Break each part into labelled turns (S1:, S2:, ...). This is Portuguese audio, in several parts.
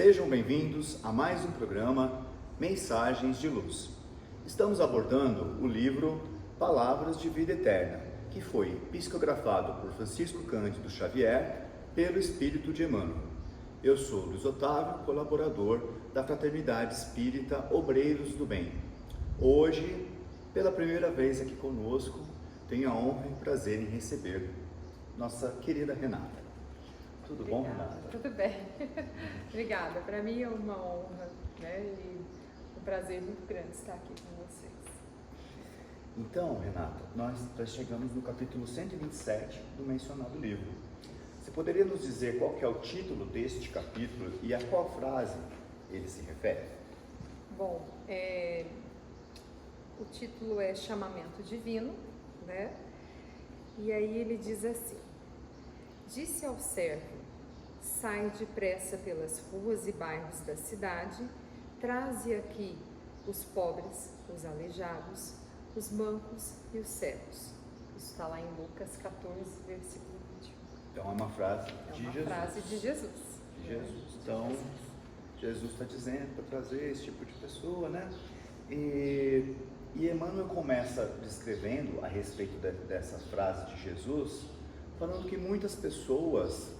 S1: Sejam bem-vindos a mais um programa Mensagens de Luz. Estamos abordando o livro Palavras de Vida Eterna, que foi psicografado por Francisco Cândido Xavier pelo Espírito de Emmanuel. Eu sou Luiz Otávio, colaborador da Fraternidade Espírita Obreiros do Bem. Hoje, pela primeira vez aqui conosco, tenho a honra e o prazer em receber nossa querida Renata. Tudo bom, Renata?
S2: Tudo bem. Obrigada. Para mim é uma honra, e um prazer muito grande estar aqui com vocês.
S1: Então, Renata, nós chegamos no capítulo 127 do mencionado livro. Você poderia nos dizer qual que é o título deste capítulo e a qual frase ele se refere?
S2: Bom, o título é Chamamento Divino, E aí ele diz assim: disse ao servo: sai depressa pelas ruas e bairros da cidade, traze aqui os pobres, os aleijados, os mancos e os cegos. Isso está lá em Lucas 14, versículo 20.
S1: Então é uma frase de Jesus.
S2: Frase de Jesus.
S1: Então, Jesus está dizendo para trazer esse tipo de pessoa, E Emmanuel começa descrevendo a respeito dessa frase de Jesus, falando que muitas pessoas,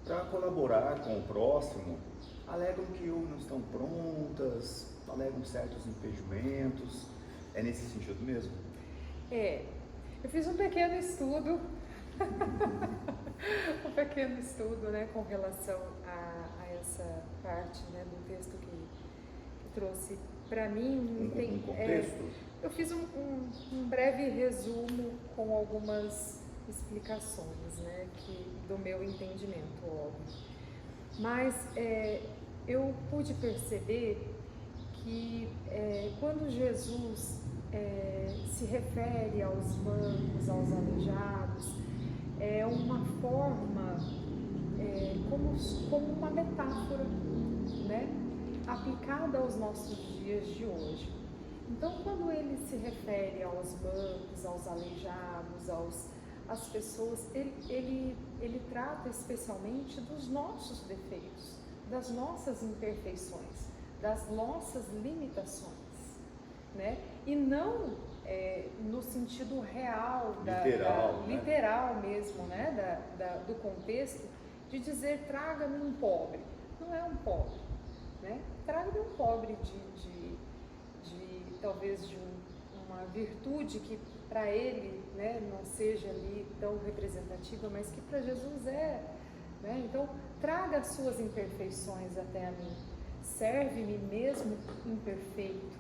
S1: para colaborar com o próximo, alegam que ou não estão prontas, alegam certos impedimentos. É nesse sentido mesmo?
S2: Eu fiz um pequeno estudo, com relação a essa parte, do texto que trouxe para mim.
S1: Um contexto?
S2: Eu fiz um breve resumo com algumas explicações, do meu entendimento, óbvio. Mas eu pude perceber que quando Jesus se refere aos mancos, aos aleijados, é uma forma, como uma metáfora, aplicada aos nossos dias de hoje. Então, quando ele se refere aos mancos, aos aleijados, às pessoas, ele trata especialmente dos nossos defeitos, das nossas imperfeições, das nossas limitações, E não no sentido real, literal mesmo, do contexto, de dizer traga-me um pobre. Não é um pobre, Traga-me um pobre talvez de uma virtude que para ele, não seja ali tão representativa, mas que para Jesus é, Então, traga as suas imperfeições até a mim, serve-me mesmo imperfeito,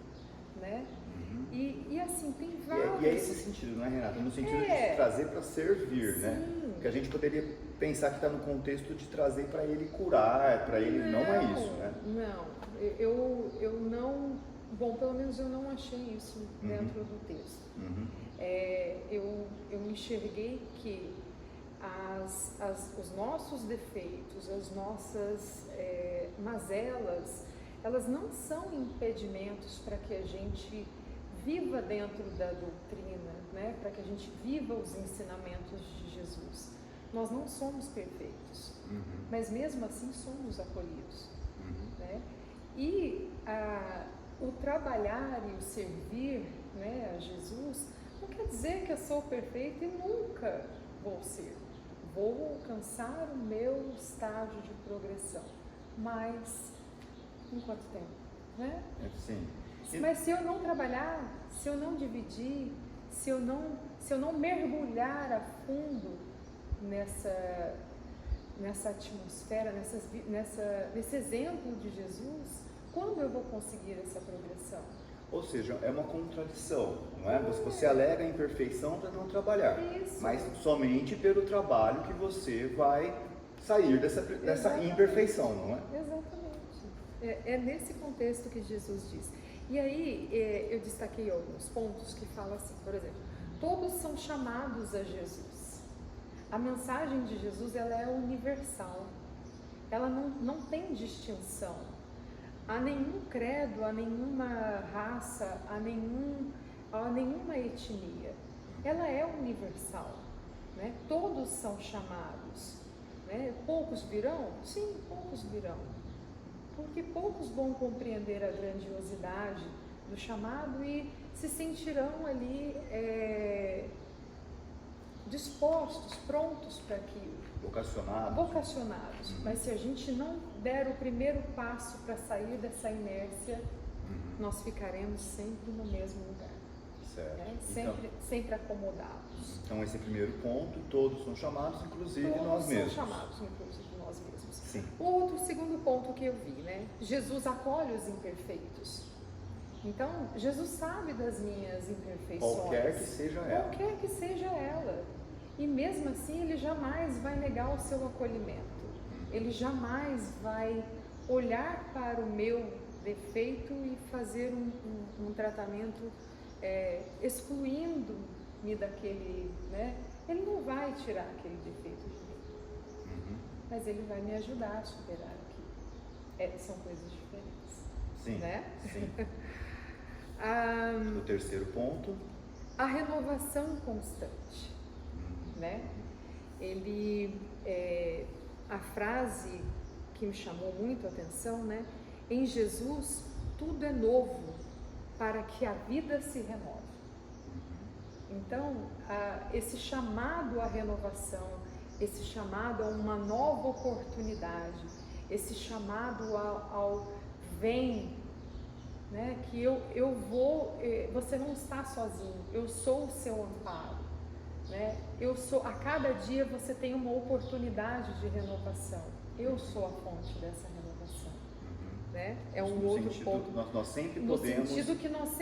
S2: E assim, tem vários...
S1: E é esse sentido, não é, Renata? No sentido de trazer para servir,
S2: Sim.
S1: Porque a gente poderia pensar que está no contexto de trazer para ele curar, para ele não é isso,
S2: Não, eu não... Bom, pelo menos eu não achei isso dentro do texto. Eu enxerguei que os nossos defeitos, as nossas mazelas, elas não são impedimentos para que a gente viva dentro da doutrina, para que a gente viva os ensinamentos de Jesus. Nós não somos perfeitos, mas mesmo assim somos acolhidos. E o trabalhar e o servir, a Jesus não quer dizer que eu sou perfeita e nunca vou ser. Vou alcançar o meu estágio de progressão, mas em quanto tempo,
S1: Sim.
S2: Mas se eu não trabalhar, se eu não dividir, se eu não mergulhar a fundo nessa atmosfera, nesse exemplo de Jesus, quando eu vou conseguir essa progressão?
S1: Ou seja, é uma contradição, não é? Você alega a imperfeição para não trabalhar, mas somente pelo trabalho que você vai sair dessa imperfeição, não é?
S2: Exatamente. É nesse contexto que Jesus diz. E aí eu destaquei alguns pontos que falam assim, por exemplo, todos são chamados a Jesus. A mensagem de Jesus, ela é universal, ela não tem distinção. A nenhum credo, a nenhuma raça, a nenhuma etnia. Ela é universal, Todos são chamados, Poucos virão? Sim, poucos virão. porque poucos vão compreender a grandiosidade do chamado e se sentirão ali dispostos, prontos para aquilo. Vocacionados. Mas se a gente não der o primeiro passo para sair dessa inércia, nós ficaremos sempre no mesmo lugar.
S1: Certo.
S2: Né? Sempre acomodados.
S1: Então esse primeiro ponto, todos são chamados, inclusive nós mesmos.
S2: Todos são chamados, inclusive nós mesmos.
S1: Sim.
S2: O segundo ponto que eu vi, né? Jesus acolhe os imperfeitos. Então, Jesus sabe das minhas imperfeições.
S1: Qualquer que seja ela.
S2: Qualquer que seja ela. E mesmo assim, Ele jamais vai negar o seu acolhimento. Ele jamais vai olhar para o meu defeito e fazer um tratamento excluindo-me daquele, né? Ele não vai tirar aquele defeito de mim, mas Ele vai me ajudar a superar aquilo. São coisas diferentes.
S1: Sim,
S2: né?
S1: Sim. O terceiro ponto,
S2: a renovação constante, né? A frase que me chamou muito a atenção, né? Em Jesus tudo é novo para que a vida se renove. Então, esse chamado à renovação, esse chamado a uma nova oportunidade, esse chamado ao vem, né? Que eu vou, você não está sozinho, eu sou o seu amparo, né? A cada dia você tem uma oportunidade de renovação, eu sou a fonte dessa renovação, né? É um outro ponto.
S1: Nós sempre podemos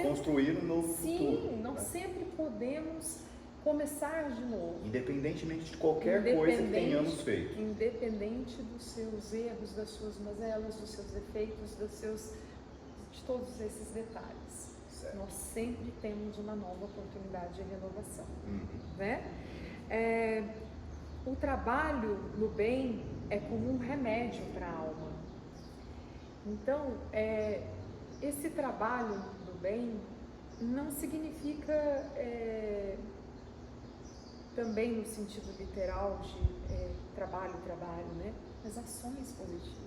S1: construir um novo futuro.
S2: Sim, nós sempre podemos começar de novo.
S1: Independentemente de qualquer coisa que tenhamos feito.
S2: Independente dos seus erros, das suas mazelas, dos seus defeitos, de todos esses detalhes.
S1: Certo.
S2: Nós sempre temos uma nova oportunidade de renovação. Né? O trabalho no bem é como um remédio para a alma. Então, esse trabalho do bem não significa também no sentido literal de trabalho, né? Mas ações positivas.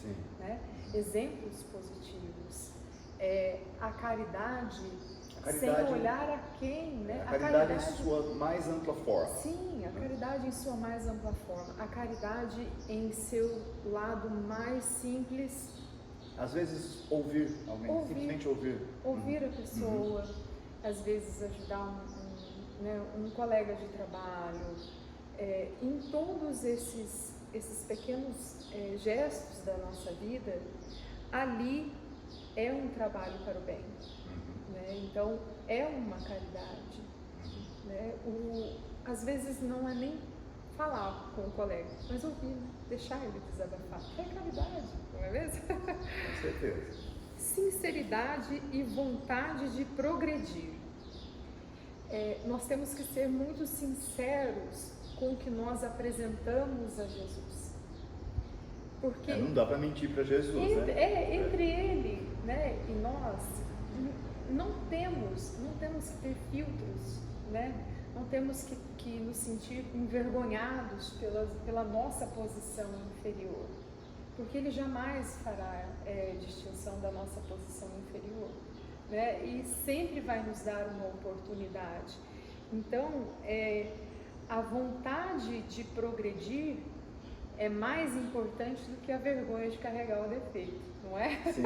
S1: Sim.
S2: Né? Exemplos positivos, a caridade sem olhar a quem, né?
S1: A caridade em sua mais ampla forma.
S2: Sim, a caridade em sua mais ampla forma, a caridade em seu lado mais simples.
S1: Às vezes ouvir alguém, simplesmente ouvir.
S2: Ouvir a pessoa, às vezes ajudar um colega de trabalho, em todos esses pequenos gestos da nossa vida, ali é um trabalho para o bem, né? Então é uma caridade, né? Às vezes não é nem falar com o colega, mas ouvir, né? Deixar ele desabafar, é caridade, não é mesmo?
S1: Com certeza.
S2: Sinceridade e vontade de progredir. Nós temos que ser muito sinceros com o que nós apresentamos a Jesus. Porque
S1: não dá para mentir para Jesus, né?
S2: Entre Ele, né, e nós, não temos que ter filtros, né? Não temos que nos sentir envergonhados pela nossa posição inferior, porque Ele jamais fará distinção da nossa posição inferior, né? E sempre vai nos dar uma oportunidade. Então, a vontade de progredir é mais importante do que a vergonha de carregar o defeito, não é?
S1: Sim.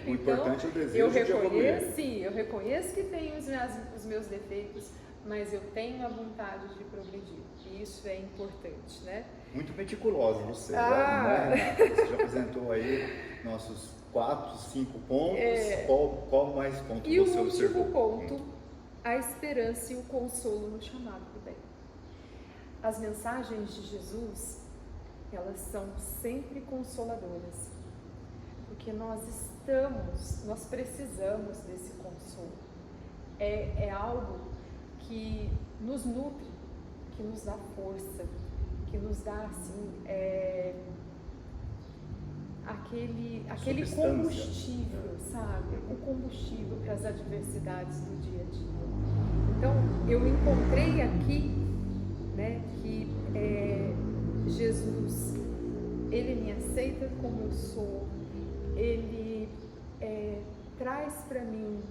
S1: O
S2: então,
S1: importante é o desejo de evoluir.
S2: Sim, eu reconheço que tenho os meus defeitos, mas eu tenho a vontade de progredir. E isso é importante, né?
S1: Muito meticulosa você, né? Você já apresentou aí nossos 4, 5 pontos. Qual mais ponto
S2: e
S1: você observou?
S2: E o último ponto, a esperança e o consolo no chamado do bem. As mensagens de Jesus, elas são sempre consoladoras, porque nós precisamos desse consolo. É algo que nos nutre, que nos dá força, que nos dá assim, aquele combustível, sabe? O combustível para as adversidades do dia a dia. Então, eu encontrei aqui, né, que Jesus, Ele me aceita como eu sou, para mim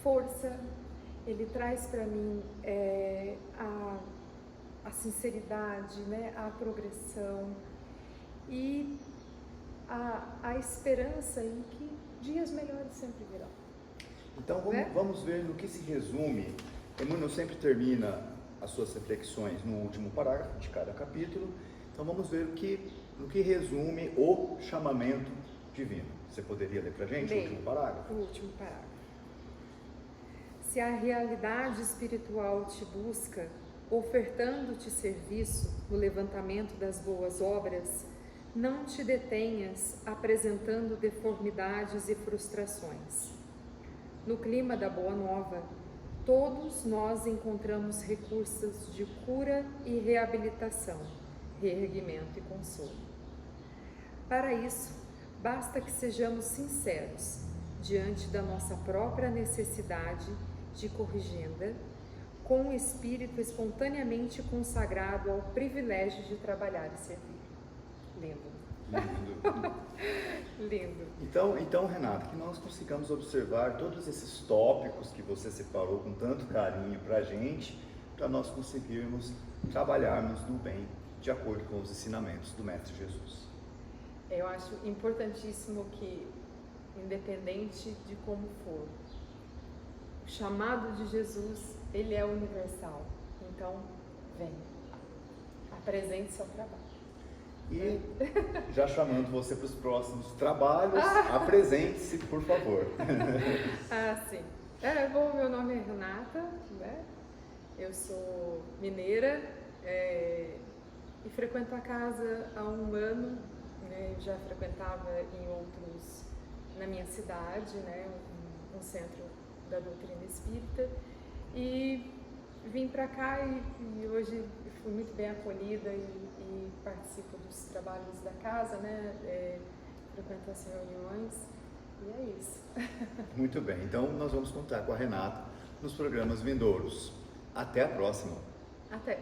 S2: força, ele traz para mim a sinceridade, né? A progressão e a esperança em que dias melhores sempre virão.
S1: Então vamos ver no que se resume. Emmanuel sempre termina as suas reflexões no último parágrafo de cada capítulo. Então vamos ver no que resume o chamamento divino. Você poderia ler para a gente o último parágrafo?
S2: O último parágrafo. Se a realidade espiritual te busca, ofertando-te serviço no levantamento das boas obras, não te detenhas apresentando deformidades e frustrações. No clima da Boa Nova, todos nós encontramos recursos de cura e reabilitação, reerguimento e consolo. Para isso, basta que sejamos sinceros diante da nossa própria necessidade de corrigenda, com o espírito espontaneamente consagrado ao privilégio de trabalhar e servir. Lindo. Lindo.
S1: Então, Renata, que nós consigamos observar todos esses tópicos que você separou com tanto carinho para a gente, para nós conseguirmos trabalharmos no bem, de acordo com os ensinamentos do Mestre Jesus.
S2: Eu acho importantíssimo que, independente de como for, o chamado de Jesus, ele é universal. Então, vem, apresente seu trabalho.
S1: E já chamando você para os próximos trabalhos, apresente-se, por favor.
S2: Sim. Meu nome é Renata, né? Eu sou mineira e frequento a casa há 1 ano, né? Eu já frequentava em outros, na minha cidade, né? Um centro da doutrina espírita, e vim para cá e hoje fui muito bem acolhida e participo dos trabalhos da casa, né? Frequento as reuniões e é isso.
S1: Muito bem, então nós vamos contar com a Renata nos programas vindouros. Até a próxima!
S2: Até!